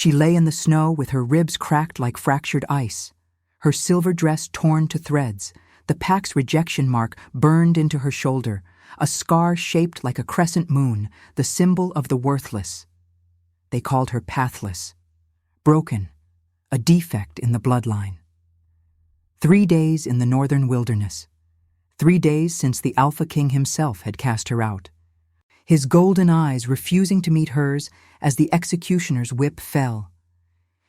She lay in the snow with her ribs cracked like fractured ice, her silver dress torn to threads, the pack's rejection mark burned into her shoulder, a scar shaped like a crescent moon, the symbol of the worthless. They called her pathless, broken, a defect in the bloodline. 3 days in the northern wilderness. 3 days since the Alpha King himself had cast her out. His golden eyes refusing to meet hers as the executioner's whip fell.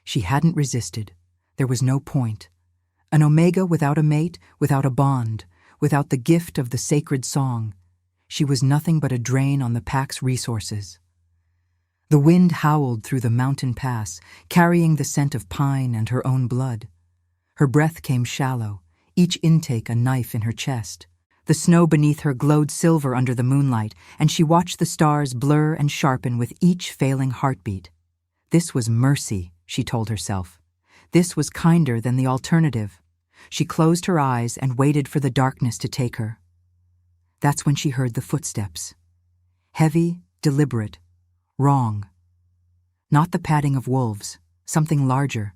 She hadn't resisted. There was no point. An Omega without a mate, without a bond, without the gift of the sacred song. She was nothing but a drain on the pack's resources. The wind howled through the mountain pass, carrying the scent of pine and her own blood. Her breath came shallow, each intake a knife in her chest. The snow beneath her glowed silver under the moonlight, and she watched the stars blur and sharpen with each failing heartbeat. This was mercy, she told herself. This was kinder than the alternative. She closed her eyes and waited for the darkness to take her. That's when she heard the footsteps. Heavy, deliberate, wrong. Not the padding of wolves, something larger.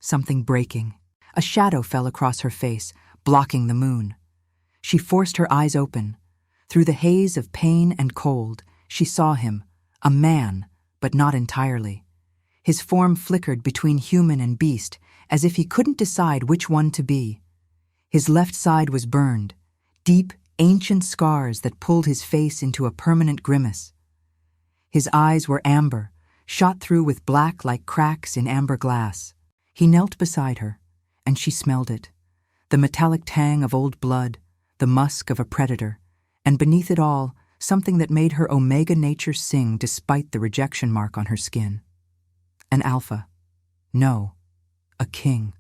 Something breaking. A shadow fell across her face, blocking the moon. She forced her eyes open. Through the haze of pain and cold, she saw him, a man, but not entirely. His form flickered between human and beast, as if he couldn't decide which one to be. His left side was burned, deep, ancient scars that pulled his face into a permanent grimace. His eyes were amber, shot through with black like cracks in amber glass. He knelt beside her, and she smelled it, the metallic tang of old blood, the musk of a predator, and beneath it all, something that made her Omega nature sing despite the rejection mark on her skin. An alpha. No, a king.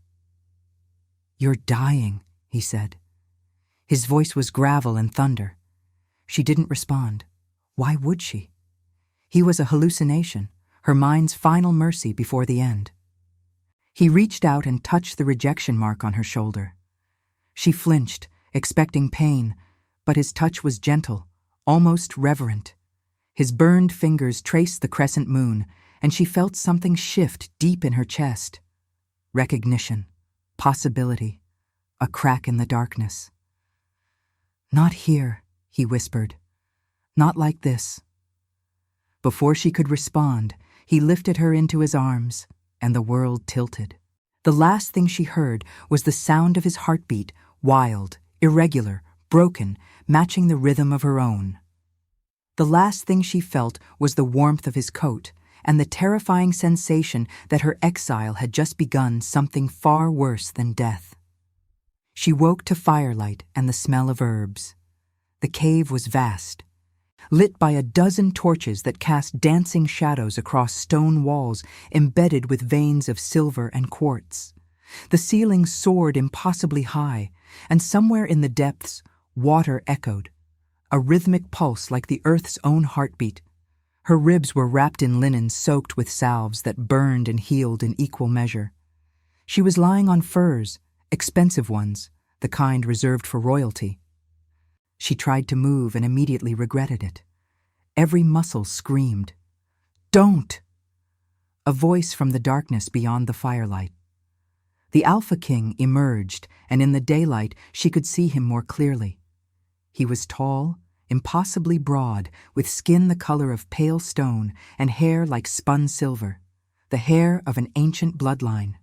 "You're dying," he said. His voice was gravel and thunder. She didn't respond. Why would she? He was a hallucination, her mind's final mercy before the end. He reached out and touched the rejection mark on her shoulder. She flinched, expecting pain, but his touch was gentle, almost reverent. His burned fingers traced the crescent moon, and she felt something shift deep in her chest. Recognition, possibility, a crack in the darkness. "Not here," he whispered. "Not like this." Before she could respond, he lifted her into his arms, and the world tilted. The last thing she heard was the sound of his heartbeat, wild, irregular, broken, matching the rhythm of her own. The last thing she felt was the warmth of his coat and the terrifying sensation that her exile had just begun something far worse than death. She woke to firelight and the smell of herbs. The cave was vast, lit by a dozen torches that cast dancing shadows across stone walls embedded with veins of silver and quartz. The ceiling soared impossibly high, and somewhere in the depths, water echoed, a rhythmic pulse like the earth's own heartbeat. Her ribs were wrapped in linen soaked with salves that burned and healed in equal measure. She was lying on furs, expensive ones, the kind reserved for royalty. She tried to move and immediately regretted it. Every muscle screamed, "Don't!" A voice from the darkness beyond the firelight. The Alpha King emerged, and in the daylight she could see him more clearly. He was tall, impossibly broad, with skin the color of pale stone and hair like spun silver, the hair of an ancient bloodline.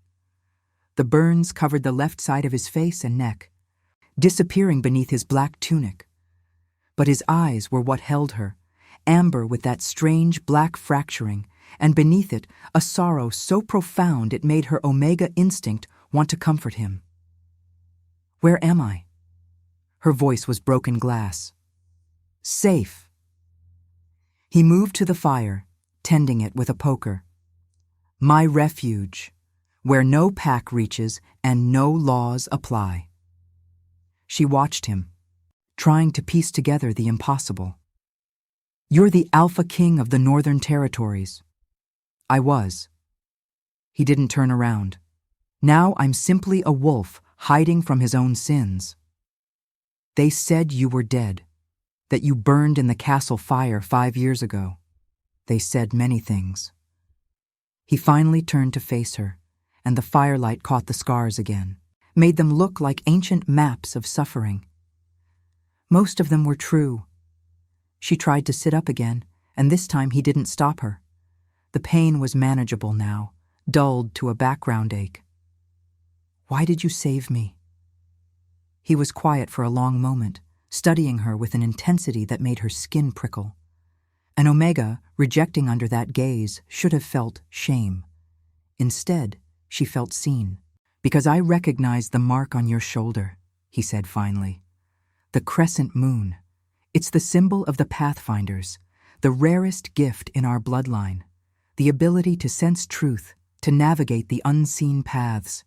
The burns covered the left side of his face and neck, disappearing beneath his black tunic. But his eyes were what held her, amber with that strange black fracturing, and beneath it a sorrow so profound it made her Omega instinct want to comfort him. "Where am I?" Her voice was broken glass. "Safe." He moved to the fire, tending it with a poker. "My refuge, where no pack reaches and no laws apply." She watched him, trying to piece together the impossible. "You're the Alpha King of the Northern Territories." "I was." He didn't turn around. "Now I'm simply a wolf hiding from his own sins." "They said you were dead, that you burned in the castle fire 5 years ago. They said many things." He finally turned to face her, and the firelight caught the scars again, made them look like ancient maps of suffering. Most of them were true. She tried to sit up again, and this time he didn't stop her. The pain was manageable now, dulled to a background ache. "Why did you save me?" He was quiet for a long moment, studying her with an intensity that made her skin prickle. And Omega, rejecting under that gaze, should have felt shame. Instead, she felt seen. "Because I recognize the mark on your shoulder," he said finally. "The crescent moon. It's the symbol of the Pathfinders, the rarest gift in our bloodline, the ability to sense truth, to navigate the unseen paths.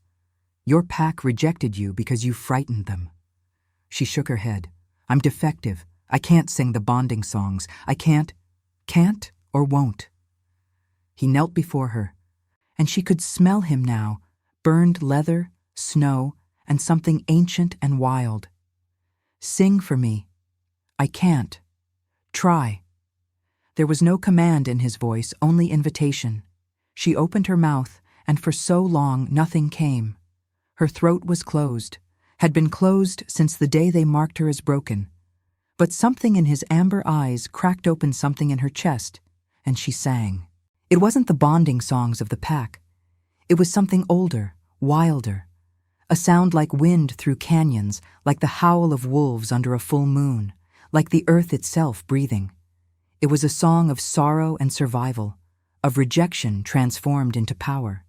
Your pack rejected you because you frightened them." She shook her head. "I'm defective. I can't sing the bonding songs. I can't or won't." He knelt before her, and she could smell him now, burned leather, snow, and something ancient and wild. "Sing for me." "I can't." "Try." There was no command in his voice, only invitation. She opened her mouth, and for so long nothing came. Her throat was closed, had been closed since the day they marked her as broken. But something in his amber eyes cracked open something in her chest, and she sang. It wasn't the bonding songs of the pack. It was something older, wilder. A sound like wind through canyons, like the howl of wolves under a full moon, like the earth itself breathing. It was a song of sorrow and survival, of rejection transformed into power.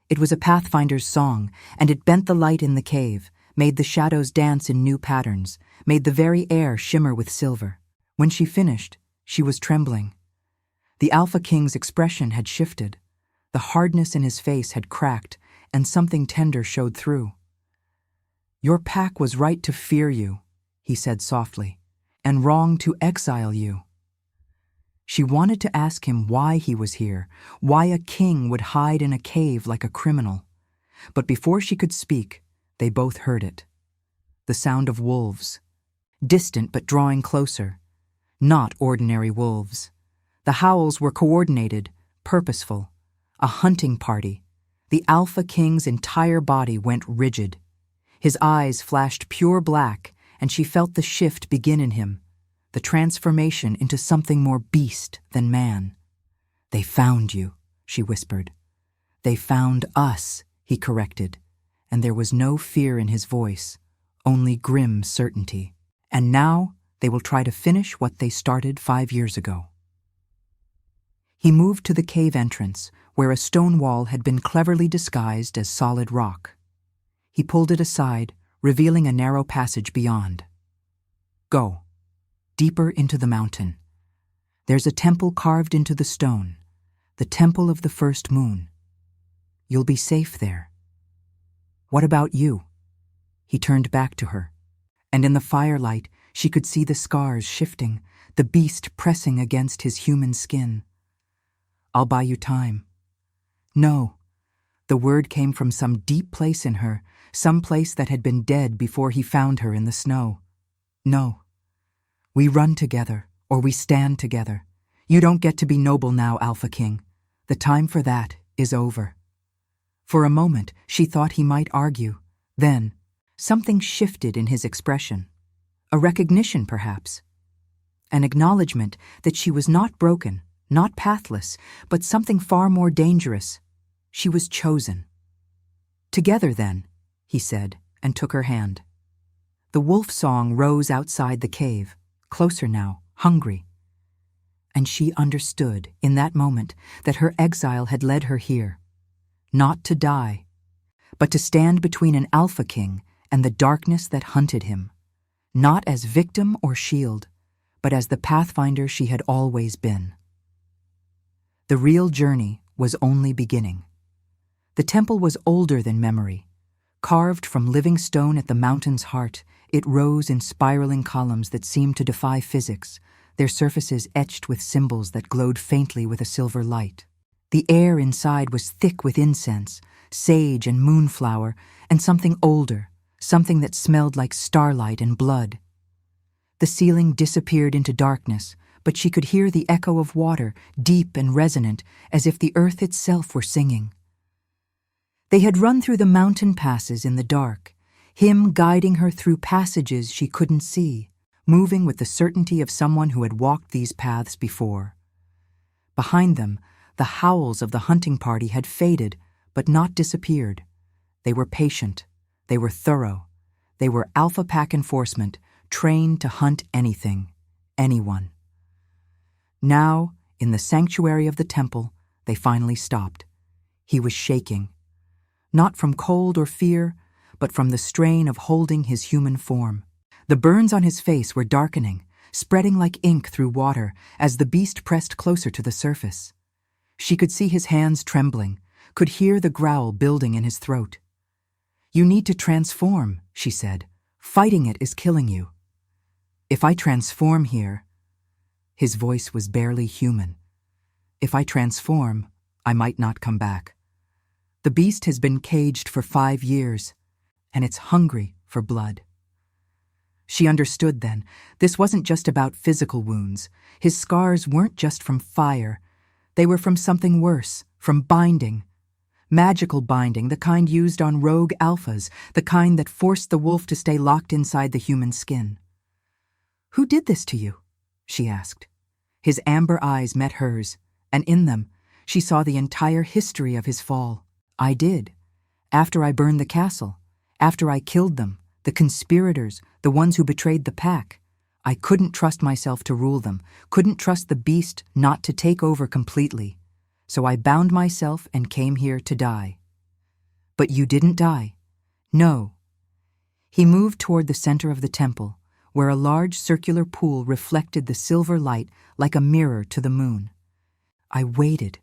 It was a Pathfinder's song, and it bent the light in the cave, made the shadows dance in new patterns, made the very air shimmer with silver. When she finished, she was trembling. The Alpha King's expression had shifted. The hardness in his face had cracked, and something tender showed through. "Your pack was right to fear you," he said softly, "and wrong to exile you." She wanted to ask him why he was here, why a king would hide in a cave like a criminal. But before she could speak, they both heard it. The sound of wolves. Distant but drawing closer. Not ordinary wolves. The howls were coordinated, purposeful. A hunting party. The Alpha King's entire body went rigid. His eyes flashed pure black, and she felt the shift begin in him, the transformation into something more beast than man. "They found you," she whispered. "They found us," he corrected, and there was no fear in his voice, only grim certainty. "And now they will try to finish what they started 5 years ago." He moved to the cave entrance, where a stone wall had been cleverly disguised as solid rock. He pulled it aside, revealing a narrow passage beyond. "Go. Deeper into the mountain. There's a temple carved into the stone, the temple of the first moon. You'll be safe there. What about you?" He turned back to her, and in the firelight she could see the scars shifting, the beast pressing against his human skin. "I'll buy you time." "No." The word came from some deep place in her, some place that had been dead before he found her in the snow. "No. We run together, or we stand together. You don't get to be noble now, Alpha King. The time for that is over." For a moment, she thought he might argue. Then, something shifted in his expression. A recognition, perhaps. An acknowledgement that she was not broken, not pathless, but something far more dangerous. She was chosen. "Together, then," he said, and took her hand. The wolf song rose outside the cave, closer now, hungry. And she understood, in that moment, that her exile had led her here. Not to die, but to stand between an Alpha King and the darkness that hunted him. Not as victim or shield, but as the Pathfinder she had always been. The real journey was only beginning. The temple was older than memory. Carved from living stone at the mountain's heart, it rose in spiraling columns that seemed to defy physics, their surfaces etched with symbols that glowed faintly with a silver light. The air inside was thick with incense, sage and moonflower, and something older, something that smelled like starlight and blood. The ceiling disappeared into darkness, but she could hear the echo of water, deep and resonant, as if the earth itself were singing. They had run through the mountain passes in the dark, him guiding her through passages she couldn't see, moving with the certainty of someone who had walked these paths before. Behind them, the howls of the hunting party had faded, but not disappeared. They were patient. They were thorough. They were Alpha Pack enforcement, trained to hunt anything, anyone. Now, in the sanctuary of the temple, they finally stopped. He was shaking. Not from cold or fear, but from the strain of holding his human form. The burns on his face were darkening, spreading like ink through water as the beast pressed closer to the surface. She could see his hands trembling, could hear the growl building in his throat. "You need to transform," she said. "Fighting it is killing you." "If I transform here—" His voice was barely human. "If I transform, I might not come back. The beast has been caged for 5 years, and it's hungry for blood." She understood then. This wasn't just about physical wounds. His scars weren't just from fire. They were from something worse, from binding. Magical binding, the kind used on rogue alphas, the kind that forced the wolf to stay locked inside the human skin. "Who did this to you?" she asked. His amber eyes met hers, and in them, she saw the entire history of his fall. "I did. After I burned the castle. After I killed them, the conspirators, the ones who betrayed the pack. I couldn't trust myself to rule them, couldn't trust the beast not to take over completely. So I bound myself and came here to die." "But you didn't die." "No." He moved toward the center of the temple, where a large circular pool reflected the silver light like a mirror to the moon. I waited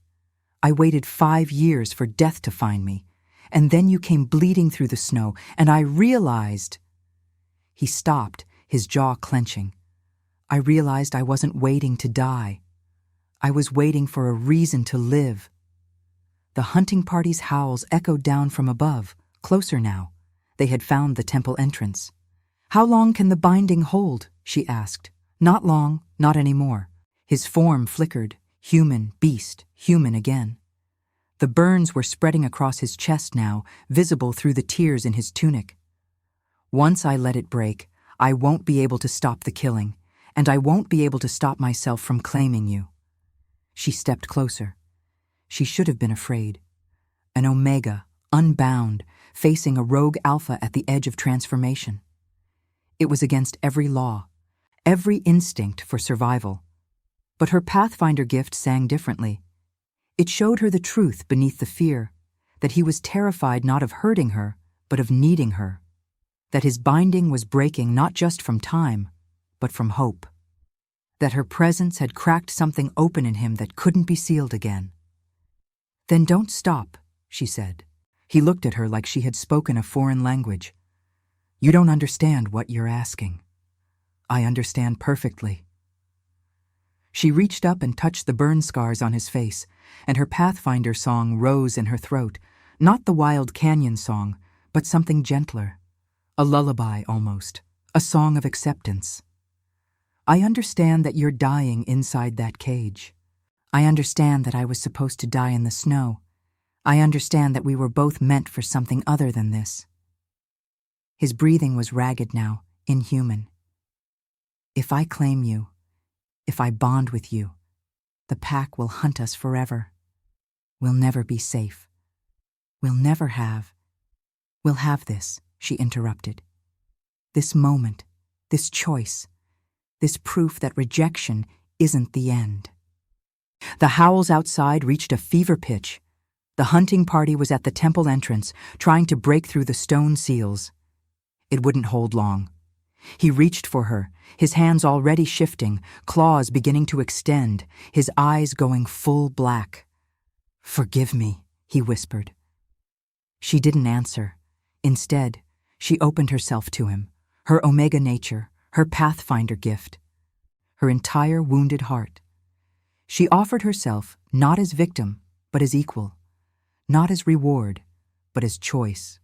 5 years for death to find me, and then you came bleeding through the snow, and I realized—" He stopped, his jaw clenching. "I realized I wasn't waiting to die. I was waiting for a reason to live." The hunting party's howls echoed down from above, closer now. They had found the temple entrance. "How long can the binding hold?" she asked. "Not long, not anymore." His form flickered, human, beast, human again. The burns were spreading across his chest now, visible through the tears in his tunic. "Once I let it break, I won't be able to stop the killing, and I won't be able to stop myself from claiming you." She stepped closer. She should have been afraid. An Omega, unbound, facing a rogue Alpha at the edge of transformation. It was against every law, every instinct for survival. But her Pathfinder gift sang differently. It showed her the truth beneath the fear, that he was terrified not of hurting her, but of needing her. That his binding was breaking not just from time, but from hope. That her presence had cracked something open in him that couldn't be sealed again. "Then don't stop," she said. He looked at her like she had spoken a foreign language. "You don't understand what you're asking." "I understand perfectly." She reached up and touched the burn scars on his face, and her Pathfinder song rose in her throat, not the wild canyon song, but something gentler. A lullaby almost, a song of acceptance. "I understand that you're dying inside that cage. I understand that I was supposed to die in the snow. I understand that we were both meant for something other than this." His breathing was ragged now, inhuman. "If I claim you, if I bond with you, the pack will hunt us forever. We'll never be safe. We'll never have. We'll have this," she interrupted. "This moment, this choice, this proof that rejection isn't the end." The howls outside reached a fever pitch. The hunting party was at the temple entrance, trying to break through the stone seals. It wouldn't hold long. He reached for her, his hands already shifting, claws beginning to extend, his eyes going full black. "Forgive me," he whispered. She didn't answer. Instead, she opened herself to him, her Omega nature, her Pathfinder gift, her entire wounded heart. She offered herself not as victim, but as equal, not as reward, but as choice.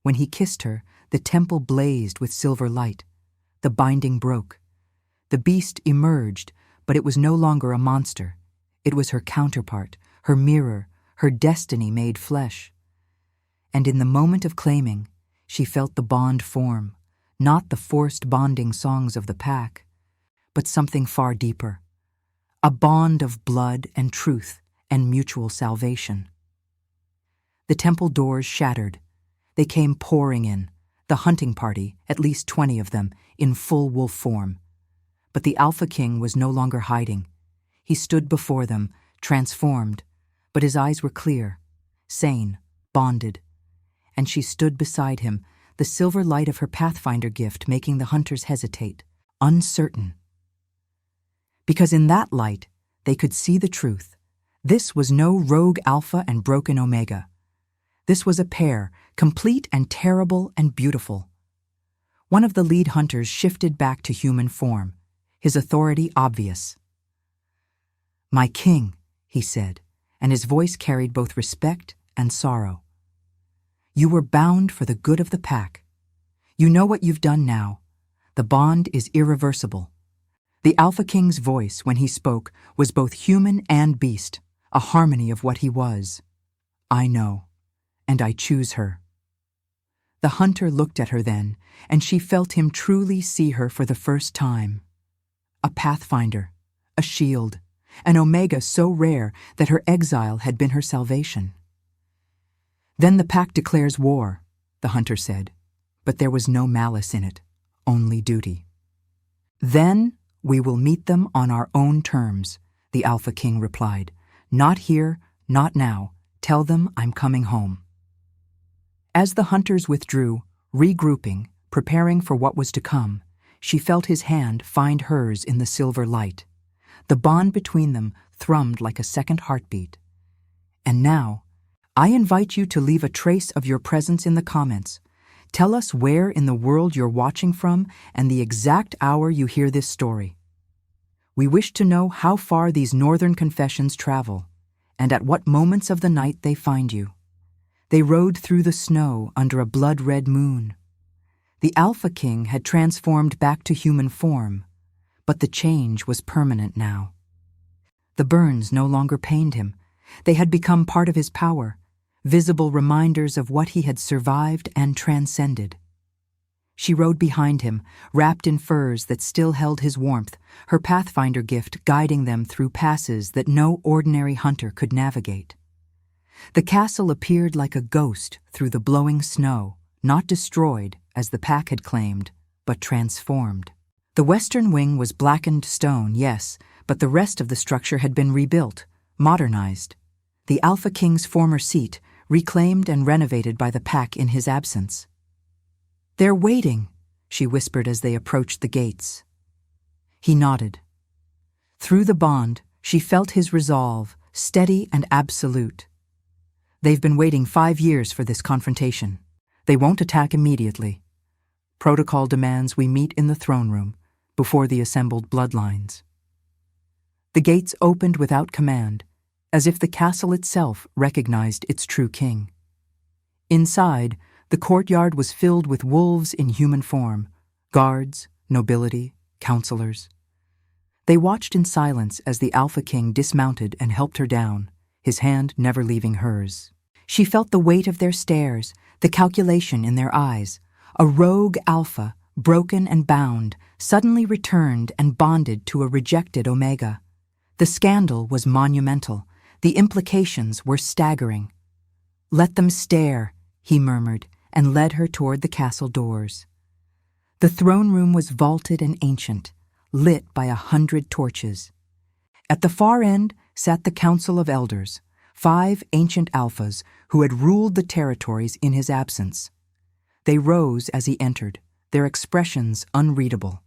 When he kissed her, the temple blazed with silver light. The binding broke. The beast emerged, but it was no longer a monster. It was her counterpart, her mirror, her destiny made flesh. And in the moment of claiming, she felt the bond form, not the forced bonding songs of the pack, but something far deeper, a bond of blood and truth and mutual salvation. The temple doors shattered. They came pouring in, the hunting party, at least 20 of them, in full wolf form. But the Alpha King was no longer hiding. He stood before them, transformed, but his eyes were clear, sane, bonded. And she stood beside him, the silver light of her Pathfinder gift making the hunters hesitate, uncertain. Because in that light, they could see the truth. This was no rogue Alpha and broken Omega. This was a pair, complete and terrible and beautiful. One of the lead hunters shifted back to human form, his authority obvious. "My king," he said, and his voice carried both respect and sorrow. "You were bound for the good of the pack. You know what you've done now. The bond is irreversible." The Alpha King's voice, when he spoke, was both human and beast, a harmony of what he was. "I know, and I choose her." The hunter looked at her then, and she felt him truly see her for the first time. A Pathfinder, a shield, an Omega so rare that her exile had been her salvation. "Then the pack declares war," the hunter said, but there was no malice in it, only duty. "Then we will meet them on our own terms," the Alpha King replied. "Not here, not now. Tell them I'm coming home." As the hunters withdrew, regrouping, preparing for what was to come, she felt his hand find hers in the silver light. The bond between them thrummed like a second heartbeat. "And now, I invite you to leave a trace of your presence in the comments. Tell us where in the world you're watching from and the exact hour you hear this story. We wish to know how far these northern confessions travel, and at what moments of the night they find you. They rode through the snow under a blood-red moon. The Alpha King had transformed back to human form, but the change was permanent now. The burns no longer pained him. They had become part of his power, visible reminders of what he had survived and transcended. She rode behind him, wrapped in furs that still held his warmth, her Pathfinder gift guiding them through passes that no ordinary hunter could navigate. The castle appeared like a ghost through the blowing snow, not destroyed, as the pack had claimed, but transformed. The western wing was blackened stone, yes, but the rest of the structure had been rebuilt, modernized. The Alpha King's former seat, reclaimed and renovated by the pack in his absence. "They're waiting," she whispered as they approached the gates. He nodded. Through the bond, she felt his resolve, steady and absolute. "They've been waiting 5 years for this confrontation. They won't attack immediately. Protocol demands we meet in the throne room, before the assembled bloodlines." The gates opened without command, as if the castle itself recognized its true king. Inside, the courtyard was filled with wolves in human form, guards, nobility, counselors. They watched in silence as the Alpha King dismounted and helped her down, his hand never leaving hers. She felt the weight of their stares, the calculation in their eyes. A rogue Alpha, broken and bound, suddenly returned and bonded to a rejected Omega. The scandal was monumental. The implications were staggering. "Let them stare," he murmured, and led her toward the castle doors. The throne room was vaulted and ancient, lit by 100 torches. At the far end sat the Council of Elders, 5 ancient Alphas who had ruled the territories in his absence. They rose as he entered, their expressions unreadable.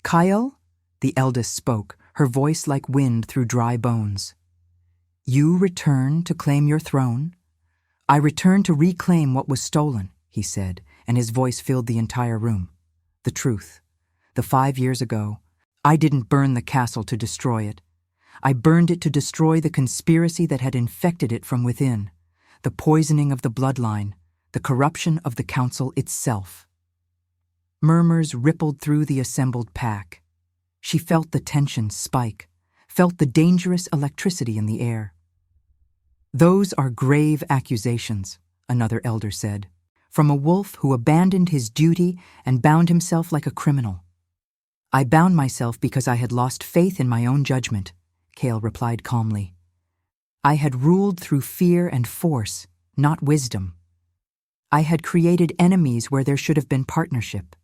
"Kyle," the eldest spoke, her voice like wind through dry bones. "You return to claim your throne?" "I return to reclaim what was stolen," he said, and his voice filled the entire room. "The truth. The 5 years ago, I didn't burn the castle to destroy it. I burned it to destroy the conspiracy that had infected it from within, the poisoning of the bloodline, the corruption of the council itself." Murmurs rippled through the assembled pack. She felt the tension spike, felt the dangerous electricity in the air. "Those are grave accusations," another elder said, "from a wolf who abandoned his duty and bound himself like a criminal." "I bound myself because I had lost faith in my own judgment," Kale replied calmly. "I had ruled through fear and force, not wisdom. I had created enemies where there should have been partnership.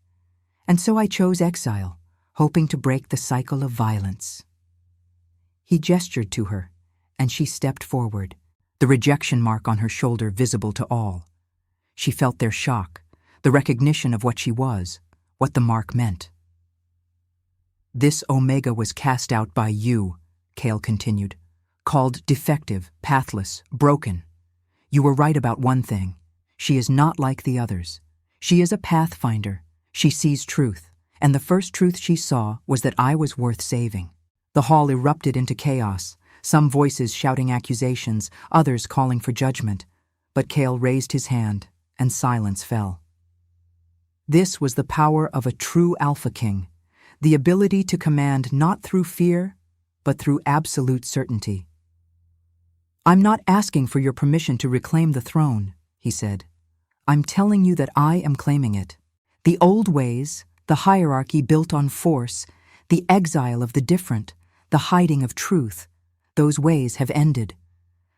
And so I chose exile, hoping to break the cycle of violence." He gestured to her, and she stepped forward, the rejection mark on her shoulder visible to all. She felt their shock, the recognition of what she was, what the mark meant. "This Omega was cast out by you," Kale continued, "called defective, pathless, broken. You were right about one thing. She is not like the others. She is a pathfinder. She sees truth, and the first truth she saw was that I was worth saving." The hall erupted into chaos, some voices shouting accusations, others calling for judgment, but Kale raised his hand, and silence fell. This was the power of a true Alpha King, the ability to command not through fear, but through absolute certainty. "I'm not asking for your permission to reclaim the throne," he said. "I'm telling you that I am claiming it. The old ways, the hierarchy built on force, the exile of the different, the hiding of truth, those ways have ended.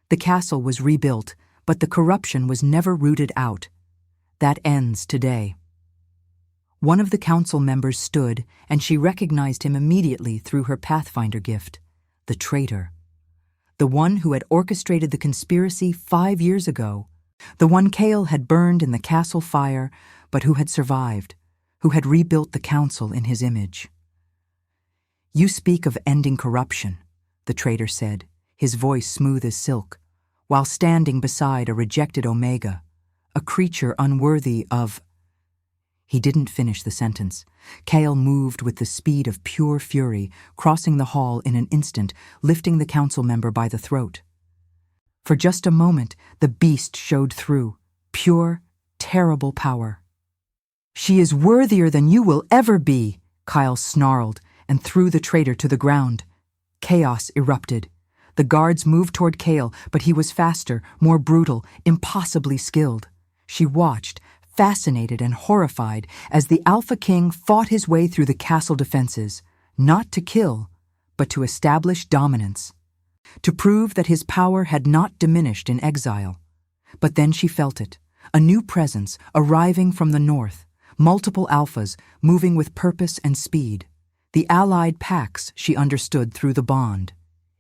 The castle was rebuilt, but the corruption was never rooted out. That ends today." One of the council members stood, and she recognized him immediately through her Pathfinder gift, the traitor. The one who had orchestrated the conspiracy 5 years ago, the one Kale had burned in the castle fire, but who had survived, who had rebuilt the council in his image. "You speak of ending corruption," the traitor said, his voice smooth as silk, while standing beside a rejected Omega, a creature unworthy of... He didn't finish the sentence. Kale moved with the speed of pure fury, crossing the hall in an instant, lifting the council member by the throat. For just a moment, the beast showed through, pure, terrible power. "She is worthier than you will ever be," Kyle snarled and threw the traitor to the ground. Chaos erupted. The guards moved toward Kale, but he was faster, more brutal, impossibly skilled. She watched, fascinated and horrified, as the Alpha King fought his way through the castle defenses, not to kill, but to establish dominance, to prove that his power had not diminished in exile. But then she felt it, a new presence arriving from the north, multiple alphas moving with purpose and speed. The allied packs she understood through the bond.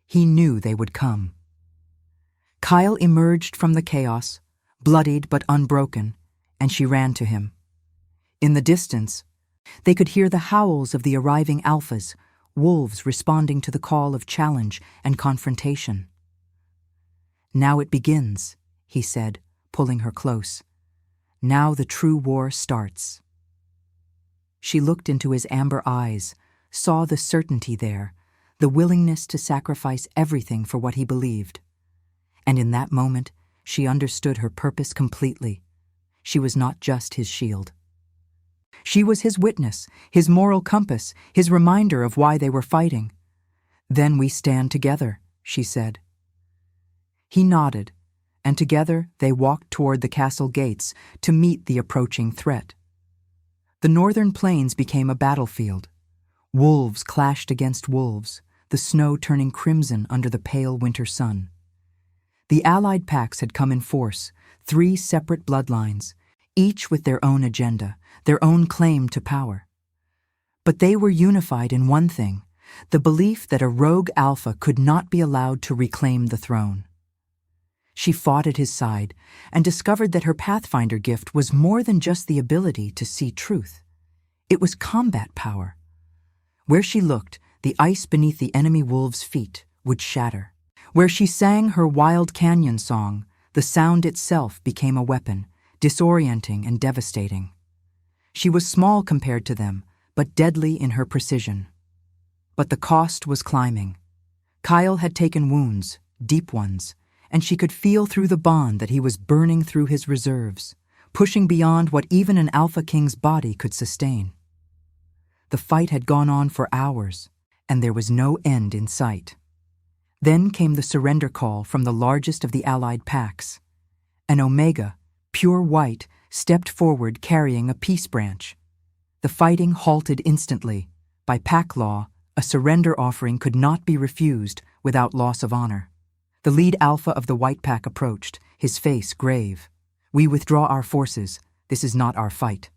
He knew they would come. Kyle emerged from the chaos, bloodied but unbroken, and she ran to him. In the distance, they could hear the howls of the arriving alphas, wolves responding to the call of challenge and confrontation. "Now it begins," he said, pulling her close. "Now the true war starts." She looked into his amber eyes, saw the certainty there, the willingness to sacrifice everything for what he believed. And in that moment, she understood her purpose completely. She was not just his shield. She was his witness, his moral compass, his reminder of why they were fighting. "Then we stand together," she said. He nodded, and together they walked toward the castle gates to meet the approaching threat. The northern plains became a battlefield. Wolves clashed against wolves, the snow turning crimson under the pale winter sun. The allied packs had come in force, 3 separate bloodlines, each with their own agenda, their own claim to power. But they were unified in one thing, the belief that a rogue alpha could not be allowed to reclaim the throne. She fought at his side and discovered that her Pathfinder gift was more than just the ability to see truth. It was combat power. Where she looked, the ice beneath the enemy wolves' feet would shatter. Where she sang her wild canyon song, the sound itself became a weapon, disorienting and devastating. She was small compared to them, but deadly in her precision. But the cost was climbing. Kyle had taken wounds, deep ones, and she could feel through the bond that he was burning through his reserves, pushing beyond what even an Alpha King's body could sustain. The fight had gone on for hours, and there was no end in sight. Then came the surrender call from the largest of the allied packs. An Omega, pure white, stepped forward carrying a peace branch. The fighting halted instantly. By pack law, a surrender offering could not be refused without loss of honor. The lead alpha of the white pack approached, his face grave. "We withdraw our forces. This is not our fight."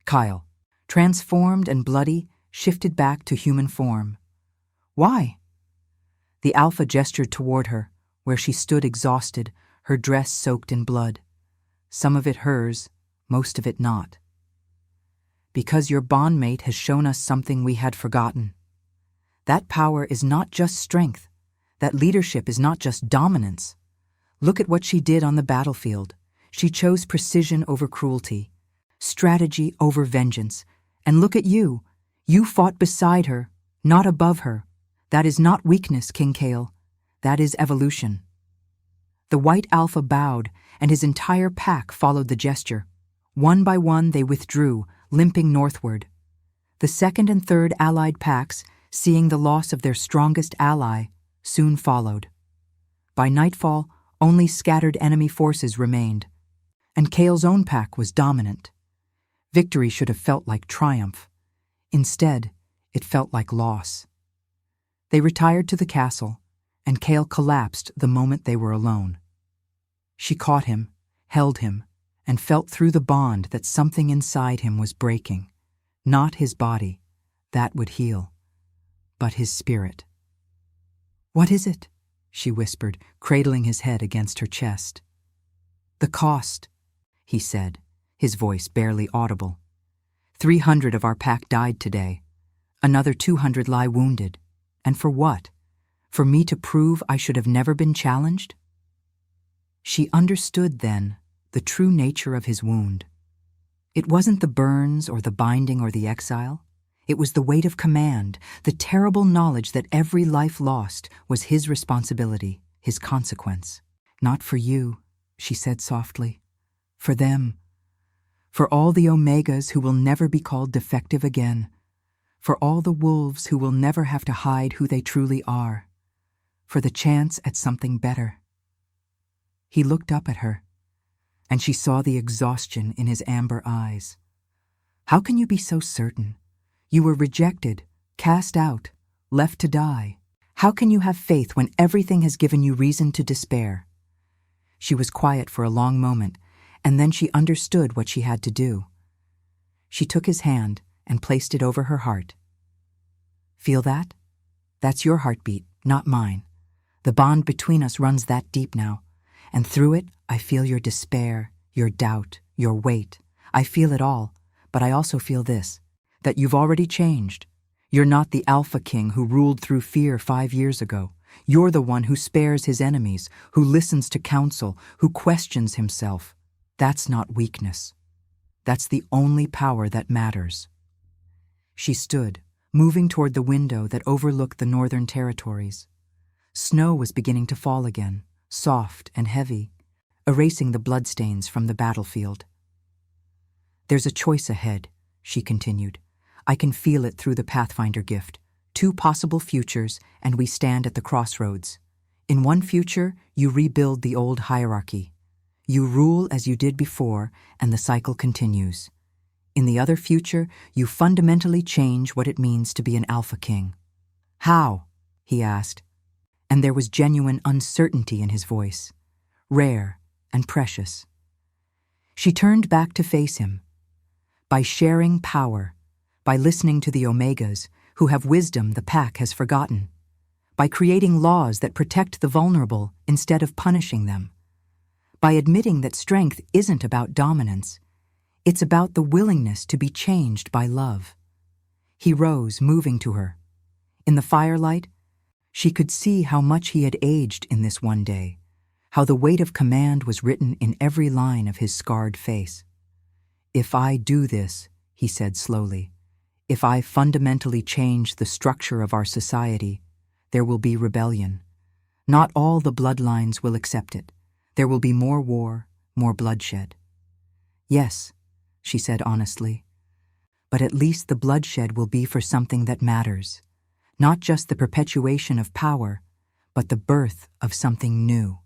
Kyle, transformed and bloody, shifted back to human form. "Why?" The alpha gestured toward her, where she stood exhausted, her dress soaked in blood. Some of it hers, most of it not. "Because your bondmate has shown us something we had forgotten. That power is not just strength. That leadership is not just dominance. Look at what she did on the battlefield. She chose precision over cruelty, strategy over vengeance. And look at you. You fought beside her, not above her. That is not weakness, King Kale. That is evolution." The white alpha bowed, and his entire pack followed the gesture. One by one they withdrew, limping northward. The second and third allied packs, seeing the loss of their strongest ally, soon followed. By nightfall, only scattered enemy forces remained, and Kale's own pack was dominant. Victory should have felt like triumph. Instead, it felt like loss. They retired to the castle, and Kale collapsed the moment they were alone. She caught him, held him, and felt through the bond that something inside him was breaking. Not his body, that would heal, but his spirit. "What is it?" she whispered, cradling his head against her chest. "The cost," he said, his voice barely audible. 300 of our pack died today. Another 200 lie wounded. And for what? For me to prove I should have never been challenged? She understood then the true nature of his wound. It wasn't the burns or the binding or the exile. It was the weight of command, the terrible knowledge that every life lost was his responsibility, his consequence. "Not for you," she said softly. "For them. For all the Omegas who will never be called defective again. For all the wolves who will never have to hide who they truly are. For the chance at something better." He looked up at her, and she saw the exhaustion in his amber eyes. "How can you be so certain? You were rejected, cast out, left to die. How can you have faith when everything has given you reason to despair?" She was quiet for a long moment, and then she understood what she had to do. She took his hand and placed it over her heart. "Feel that? That's your heartbeat, not mine. The bond between us runs that deep now, and through it I feel your despair, your doubt, your weight. I feel it all, but I also feel this, that you've already changed. You're not the Alpha King who ruled through fear 5 years ago. You're the one who spares his enemies, who listens to counsel, who questions himself. That's not weakness. That's the only power that matters." She stood, moving toward the window that overlooked the northern territories. Snow was beginning to fall again, soft and heavy, erasing the bloodstains from the battlefield. "There's a choice ahead," she continued. "I can feel it through the Pathfinder gift. 2 possible futures, and we stand at the crossroads. In one future, you rebuild the old hierarchy. You rule as you did before, and the cycle continues. In the other future, you fundamentally change what it means to be an Alpha King." "How?" he asked, and there was genuine uncertainty in his voice, rare and precious. She turned back to face him. "By sharing power, by listening to the Omegas, who have wisdom the pack has forgotten, by creating laws that protect the vulnerable instead of punishing them, by admitting that strength isn't about dominance, it's about the willingness to be changed by love." He rose, moving to her. In the firelight, she could see how much he had aged in this one day, how the weight of command was written in every line of his scarred face. "If I do this," he said slowly, "if I fundamentally change the structure of our society, there will be rebellion. Not all the bloodlines will accept it. There will be more war, more bloodshed." "Yes," she said honestly, "but at least the bloodshed will be for something that matters, not just the perpetuation of power, but the birth of something new.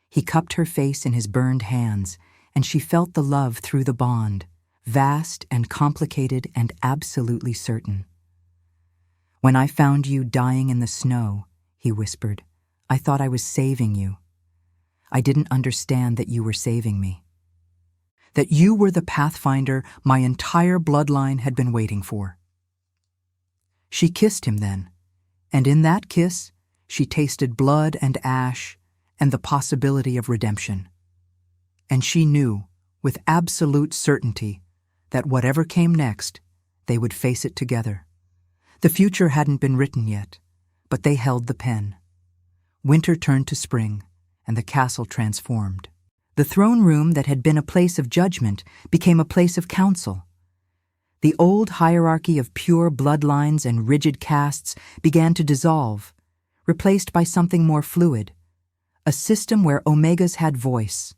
He cupped her face in his burned hands, and she felt the love through the bond, vast and complicated and absolutely certain. "When I found you dying in the snow," he whispered, "I thought I was saving you. I didn't understand that you were saving me. That you were the pathfinder my entire bloodline had been waiting for." She kissed him then, and in that kiss, she tasted blood and ash and the possibility of redemption. And she knew, with absolute certainty, that whatever came next, they would face it together. The future hadn't been written yet, but they held the pen. Winter turned to spring, and the castle transformed. The throne room that had been a place of judgment became a place of counsel. The old hierarchy of pure bloodlines and rigid castes began to dissolve, replaced by something more fluid, a system where Omegas had voice,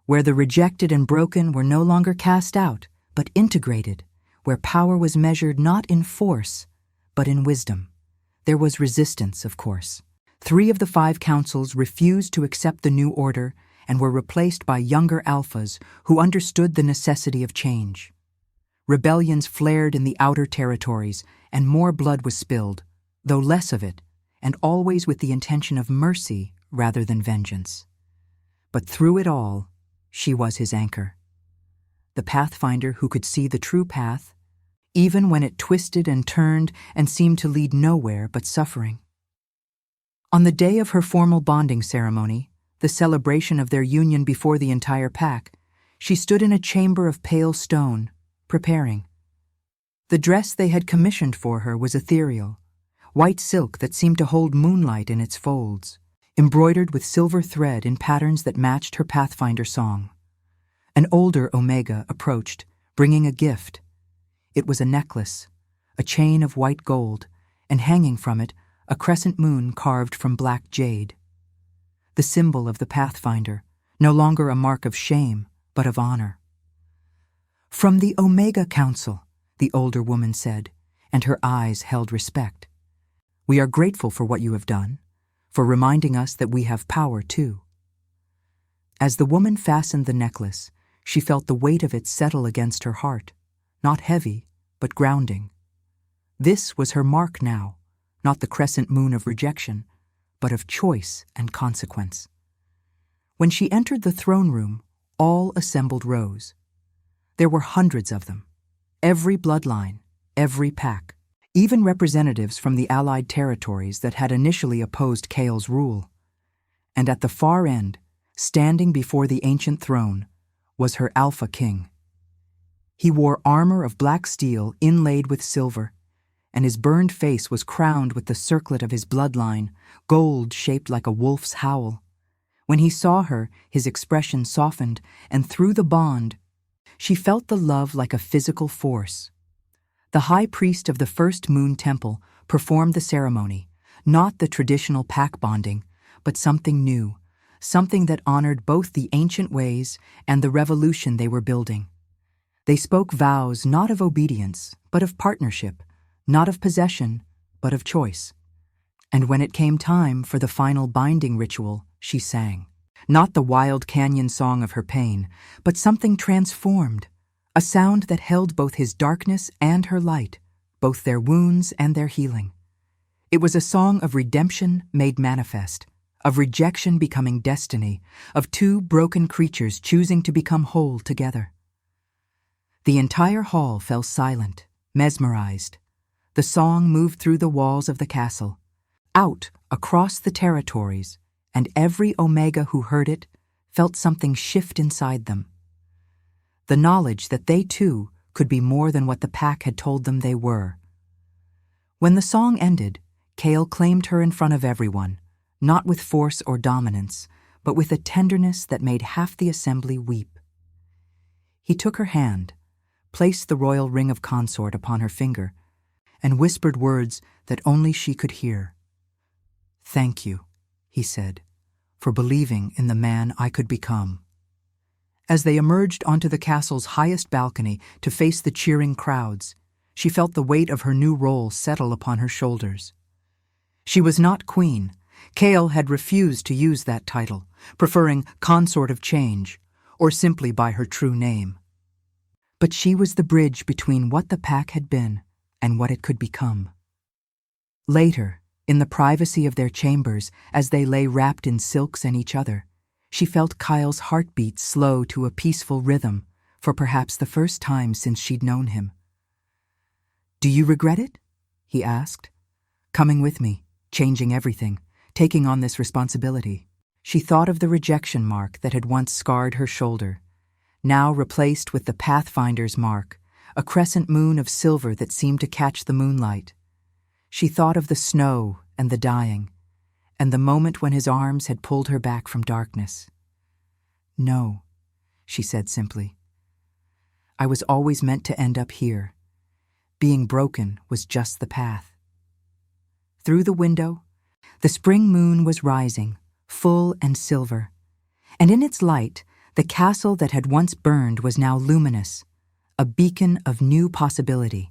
where the rejected and broken were no longer cast out, but integrated, where power was measured not in force, but in wisdom. There was resistance, of course. 3 of the 5 councils refused to accept the new order and were replaced by younger alphas who understood the necessity of change. Rebellions flared in the outer territories, and more blood was spilled, though less of it, and always with the intention of mercy rather than vengeance. But through it all, she was his anchor. The pathfinder who could see the true path, even when it twisted and turned and seemed to lead nowhere but suffering. On the day of her formal bonding ceremony, the celebration of their union before the entire pack, she stood in a chamber of pale stone, preparing. The dress they had commissioned for her was ethereal, white silk that seemed to hold moonlight in its folds, embroidered with silver thread in patterns that matched her pathfinder song. An older Omega approached, bringing a gift. It was a necklace, a chain of white gold, and hanging from it, a crescent moon carved from black jade. The symbol of the pathfinder, no longer a mark of shame, but of honor. "From the Omega Council," the older woman said, and her eyes held respect. "We are grateful for what you have done, for reminding us that we have power too." As the woman fastened the necklace, she felt the weight of it settle against her heart, not heavy, but grounding. This was her mark now, not the crescent moon of rejection, but of choice and consequence. When she entered the throne room, all assembled rose. There were hundreds of them, every bloodline, every pack, even representatives from the allied territories that had initially opposed Kael's rule. And at the far end, standing before the ancient throne, was her Alpha King. He wore armor of black steel inlaid with silver, and his burned face was crowned with the circlet of his bloodline, gold shaped like a wolf's howl. When he saw her, his expression softened, and through the bond, she felt the love like a physical force. The high priest of the first moon temple performed the ceremony, not the traditional pack bonding, but something new, something that honored both the ancient ways and the revolution they were building. They spoke vows not of obedience, but of partnership, not of possession, but of choice. And when it came time for the final binding ritual, she sang. Not the wild canyon song of her pain, but something transformed, a sound that held both his darkness and her light, both their wounds and their healing. It was a song of redemption made manifest, of rejection becoming destiny, of 2 broken creatures choosing to become whole together. The entire hall fell silent, mesmerized. The song moved through the walls of the castle, out across the territories, and every Omega who heard it felt something shift inside them. The knowledge that they too could be more than what the pack had told them they were. When the song ended, Kael claimed her in front of everyone, not with force or dominance, but with a tenderness that made half the assembly weep. He took her hand, placed the royal ring of consort upon her finger, and whispered words that only she could hear. "Thank you," he said, "for believing in the man I could become." As they emerged onto the castle's highest balcony to face the cheering crowds, She felt the weight of her new role settle upon her shoulders. She was not queen. Kale had refused to use that title, preferring consort of change, or simply by her true name. But she was the bridge between what the pack had been and what it could become. Later, in the privacy of their chambers, as they lay wrapped in silks and each other, she felt Kyle's heartbeat slow to a peaceful rhythm for perhaps the first time since she'd known him. "Do you regret it?" he asked. "Coming with me, changing everything, taking on this responsibility." She thought of the rejection mark that had once scarred her shoulder, now replaced with the Pathfinder's mark, a crescent moon of silver that seemed to catch the moonlight. She thought of the snow and the dying, and the moment when his arms had pulled her back from darkness. "No," she said simply. "I was always meant to end up here. Being broken was just the path." Through the window, the spring moon was rising, full and silver, and in its light, the castle that had once burned was now luminous, a beacon of new possibility.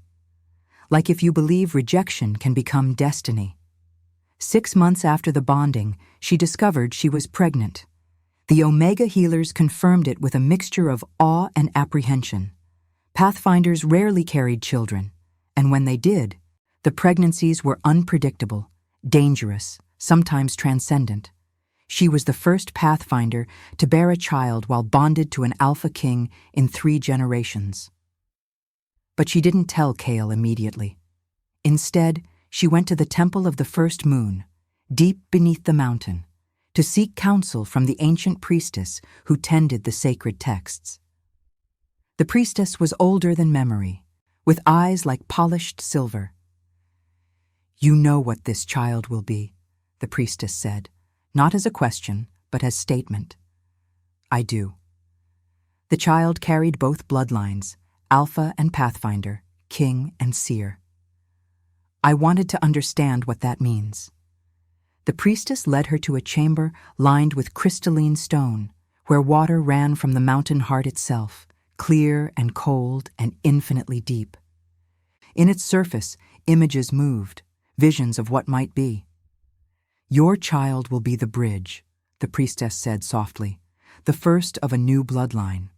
Like if you believe rejection can become destiny. 6 months after the bonding, she discovered she was pregnant. The Omega healers confirmed it with a mixture of awe and apprehension. Pathfinders rarely carried children, and when they did, the pregnancies were unpredictable, dangerous, sometimes transcendent. She was the first Pathfinder to bear a child while bonded to an Alpha King in 3 generations. But she didn't tell Kale immediately. Instead, she went to the Temple of the First Moon, deep beneath the mountain, to seek counsel from the ancient priestess who tended the sacred texts. The priestess was older than memory, with eyes like polished silver. "You know what this child will be," the priestess said, not as a question, but as statement. "I do." The child carried both bloodlines, Alpha and Pathfinder, King and Seer. "I wanted to understand what that means." The priestess led her to a chamber lined with crystalline stone, where water ran from the mountain heart itself, clear and cold and infinitely deep. In its surface, images moved, visions of what might be. "Your child will be the bridge," the priestess said softly, "the first of a new bloodline.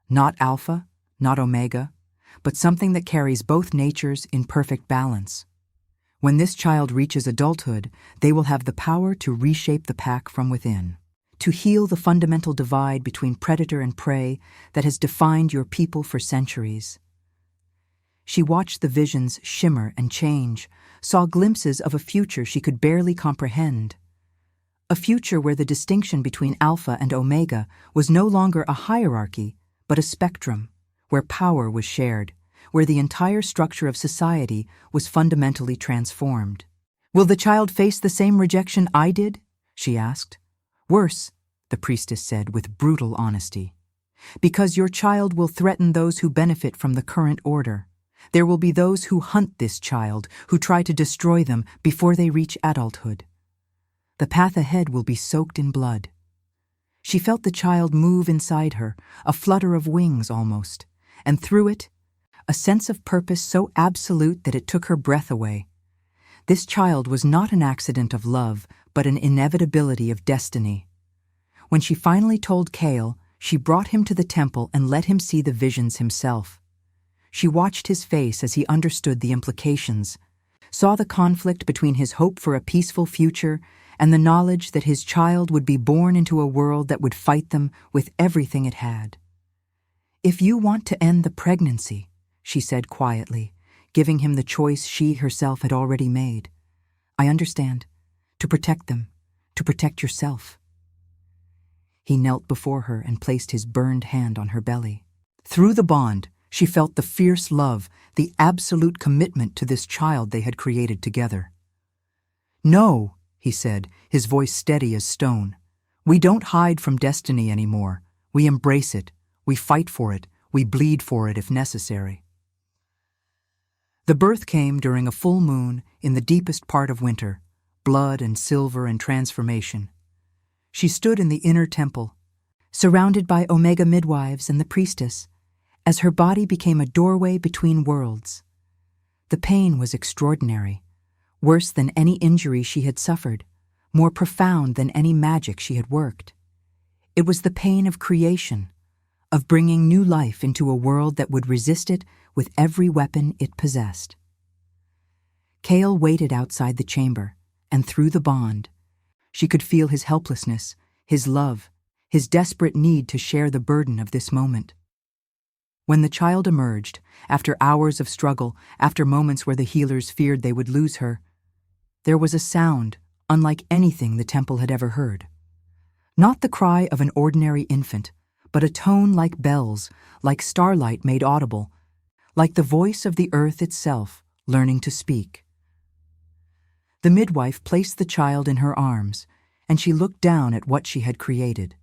Not Alpha, not Omega, but something that carries both natures in perfect balance. When this child reaches adulthood, they will have the power to reshape the pack from within, to heal the fundamental divide between predator and prey that has defined your people for centuries." She watched the visions shimmer and change, saw glimpses of a future she could barely comprehend. A future where the distinction between Alpha and Omega was no longer a hierarchy, but a spectrum, where power was shared, where the entire structure of society was fundamentally transformed. "Will the child face the same rejection I did?" she asked. "Worse," the priestess said with brutal honesty. "Because your child will threaten those who benefit from the current order. There will be those who hunt this child, who try to destroy them before they reach adulthood. The path ahead will be soaked in blood." She felt the child move inside her, a flutter of wings almost, and through it, a sense of purpose so absolute that it took her breath away. This child was not an accident of love, but an inevitability of destiny. When she finally told Kale, she brought him to the temple and let him see the visions himself. She watched his face as he understood the implications, saw the conflict between his hope for a peaceful future and the knowledge that his child would be born into a world that would fight them with everything it had. "If you want to end the pregnancy," she said quietly, giving him the choice she herself had already made, "I understand. To protect them, to protect yourself." He knelt before her and placed his burned hand on her belly. Through the bond, she felt the fierce love, the absolute commitment to this child they had created together. "No," he said, his voice steady as stone. "We don't hide from destiny anymore. We embrace it. We fight for it. We bleed for it if necessary." The birth came during a full moon in the deepest part of winter, blood and silver and transformation. She stood in the inner temple, surrounded by Omega midwives and the priestess, as her body became a doorway between worlds. The pain was extraordinary, worse than any injury she had suffered, more profound than any magic she had worked. It was the pain of creation, of bringing new life into a world that would resist it with every weapon it possessed. Cale waited outside the chamber, and through the bond, she could feel his helplessness, his love, his desperate need to share the burden of this moment. When the child emerged, after hours of struggle, after moments where the healers feared they would lose her, there was a sound unlike anything the temple had ever heard. Not the cry of an ordinary infant, but a tone like bells, like starlight made audible, like the voice of the earth itself learning to speak. The midwife placed the child in her arms, and she looked down at what she had created.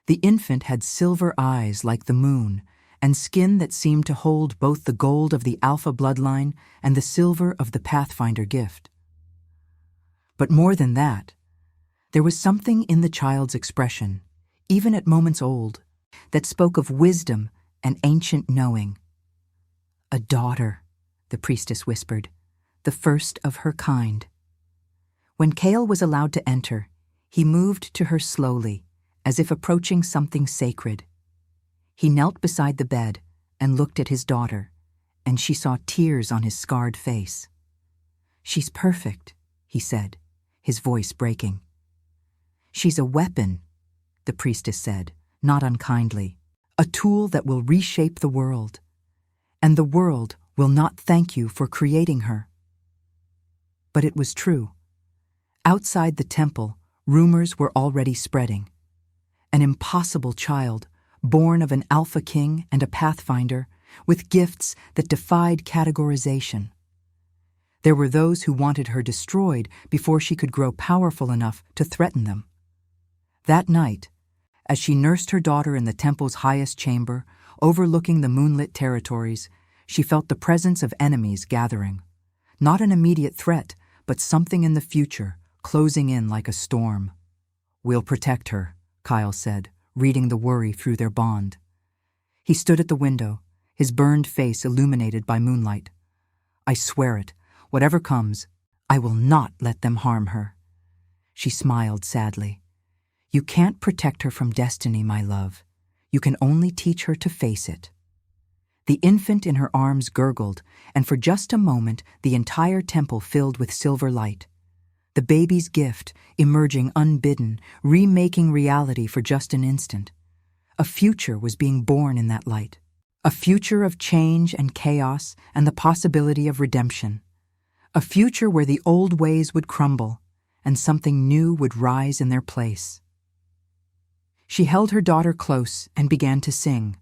The infant had silver eyes like the moon, and skin that seemed to hold both the gold of the Alpha bloodline and the silver of the Pathfinder gift. But more than that, there was something in the child's expression, even at moments old, that spoke of wisdom and ancient knowing. "A daughter," the priestess whispered, "the first of her kind." When Cale was allowed to enter, he moved to her slowly, as if approaching something sacred. He knelt beside the bed and looked at his daughter, and she saw tears on his scarred face. "She's perfect," he said, his voice breaking. "She's a weapon," the priestess said, not unkindly, "a tool that will reshape the world. And the world will not thank you for creating her." But it was true. Outside the temple, rumors were already spreading. An impossible child, born of an Alpha King and a Pathfinder, with gifts that defied categorization. There were those who wanted her destroyed before she could grow powerful enough to threaten them. That night, as she nursed her daughter in the temple's highest chamber, overlooking the moonlit territories, she felt the presence of enemies gathering. Not an immediate threat, but something in the future, closing in like a storm. "We'll protect her," Kyle said, reading the worry through their bond. He stood at the window, his burned face illuminated by moonlight. "I swear it, whatever comes, I will not let them harm her." She smiled sadly. "You can't protect her from destiny, my love. You can only teach her to face it." The infant in her arms gurgled, and for just a moment the entire temple filled with silver light. The baby's gift, emerging unbidden, remaking reality for just an instant. A future was being born in that light. A future of change and chaos and the possibility of redemption. A future where the old ways would crumble and something new would rise in their place. She held her daughter close and began to sing,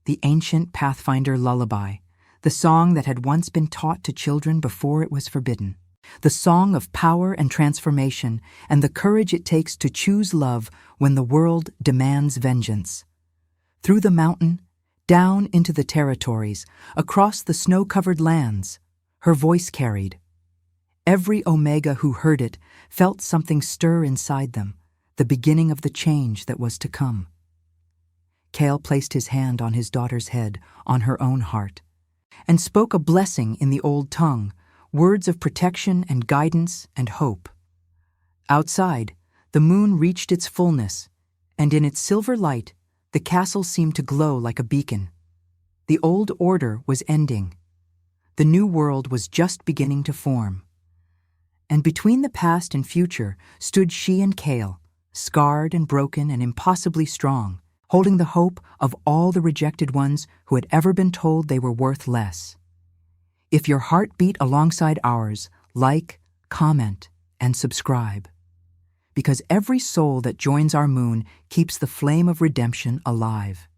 the ancient Pathfinder lullaby, the song that had once been taught to children before it was forbidden. The song of power and transformation and the courage it takes to choose love when the world demands vengeance. Through the mountain, down into the territories, across the snow-covered lands, her voice carried. Every Omega who heard it felt something stir inside them, the beginning of the change that was to come. Cale placed his hand on his daughter's head, on her own heart, and spoke a blessing in the old tongue, words of protection and guidance and hope. Outside, the moon reached its fullness, and in its silver light, the castle seemed to glow like a beacon. The old order was ending. The new world was just beginning to form. And between the past and future stood she and Cale, scarred and broken and impossibly strong, holding the hope of all the rejected ones who had ever been told they were worth less. If your heart beat alongside ours, like, comment, and subscribe. Because every soul that joins our moon keeps the flame of redemption alive.